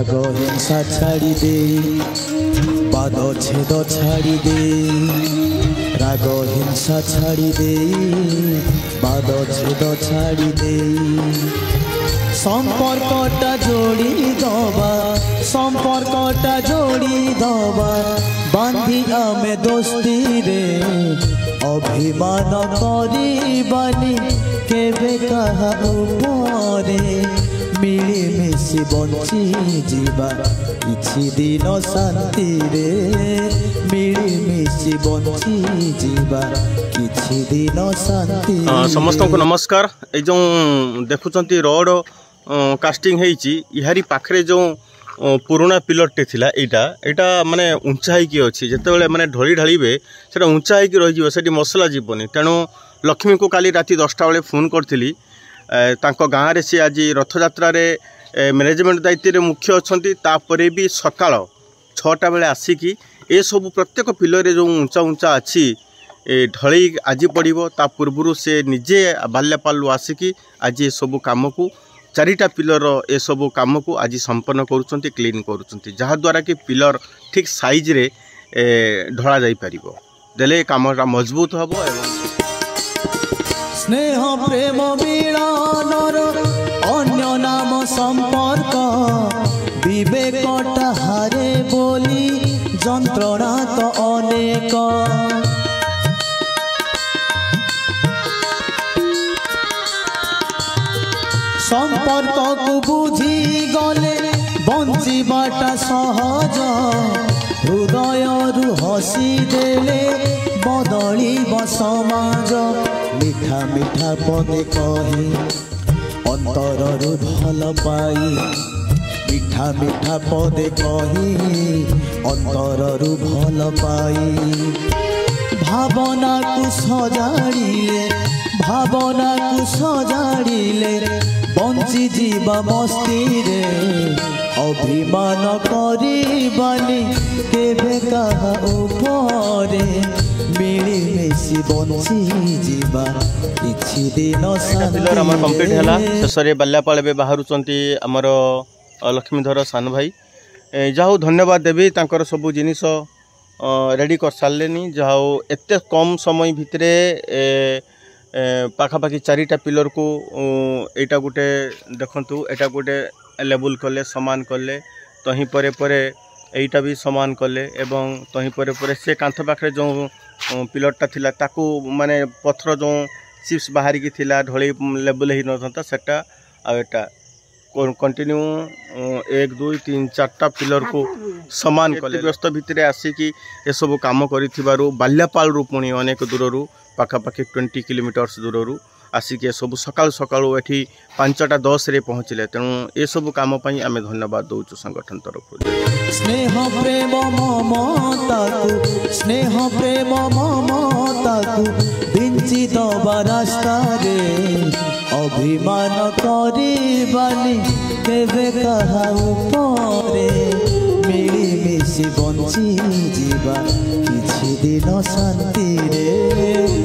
राग हिंसा छाड़ी दे बाद छेद छाड़ी दे राग हिंसा छाड़ी दे बाद छेद छाड़ी दे संपर्कटा जोड़ी दबा संपर्कटा जोड़ी दबा बांधी आमे दोस्ती रे अभिमान करिबानी केबे कहा उपरे मिलिमिशि बंची जीवा किछि दिन शांति रे मिलिमिशि बंची जीवा किछि दिन शांति। समस्त को नमस्कार। ए जो देखुचंती रोड कास्टिंग हेची इहारी पाखरे जो पुराना पिलरटे थिला एटा माने उंचा होइकी अछि जेतेबेले माने ढोली ढालिबे सेटा उंचा होइकी रहि जिवो सेठी मसला जीवनी तेणु लक्ष्मी को काली राति 10टा बेले फोन करथिली तांको गाँव रे सी आज रथ यात्रा रे मैनेजमेंट दायित्व मुख्य अच्छी तापरे भी सकाळ 6टा बेले आसिकी ए सब प्रत्येक पिलर जो उंचा उंचा अच्छी ढलई आज पड़ो ता पूर्व से निजे बाल्यापालू आसिकी आज ये सब कम को 4टा पिलर ए सब कम को आज संपन्न करुँच क्लीन करुँच जहाद्वारा कि पिलर ठीक साइज रे ढला जाई परिबो देले कामटा मजबूत हबो। स्नेह प्रेम मिलनर अन्य नाम संपर्क विवेकटा हारे बोली जंत्रणा तो अनेक संपर्क को बुझी गले बंचीबाटा सहज हृदय रु हसी देले बदलिब समाज मिठा मिठा पदे कही अंतर रु भल पाई मिठा मिठा पदे कही अंतर रु भल पाई भावना को सजाड़िले बंची जीवा मस्ती रे अभिमान करिबानी केबे कहा उपरे मिलिमिशि बंची जीवा किछि दिन शांति। पिलर हमर कंप्लीट हैला शेषरे बाल्यापाल बे बाहरुचंती हमर लक्ष्मीधर सान भाई जाहु धन्यवाद देबी तांकर सब जिनिस रेडी कर सारलेनी जाहु एते कम समय भितरे पाखापाखि 4टा पिलर को एटा गोटे देखंतु एटा गोटे लेवल कले समान कले तही परे परे एटा भी समान कले एवं तही परे परे से कांथ पाखरे जो पिलरटा थिला ताकू माने पत्थर जो चिप्स बाहर की थिला ढोली लेवल ही नथा सेटा आ एटा कंटिन्यू 1 2 3 4टा पिलर को समान कले व्यस्त भितरे आसिकी ए सब काम करिथिबारु बाल्यापाल रु पुणी अनेक दूररू पाखापाखि 20 किलोमीटर्स दूररू आसिके सब सकाल सकाल एठी 5टा 10 रे पहुँचले तेणु ए सब काम पई आमे धन्यवाद दउछु संगठन तरफ। स्नेह प्रेम ममता को बिंची दबा रास्ता रे अभिमान करिबानी केबे कहा उपरे मिलिमिशि बंची जीवा किछि दिन शांति रे।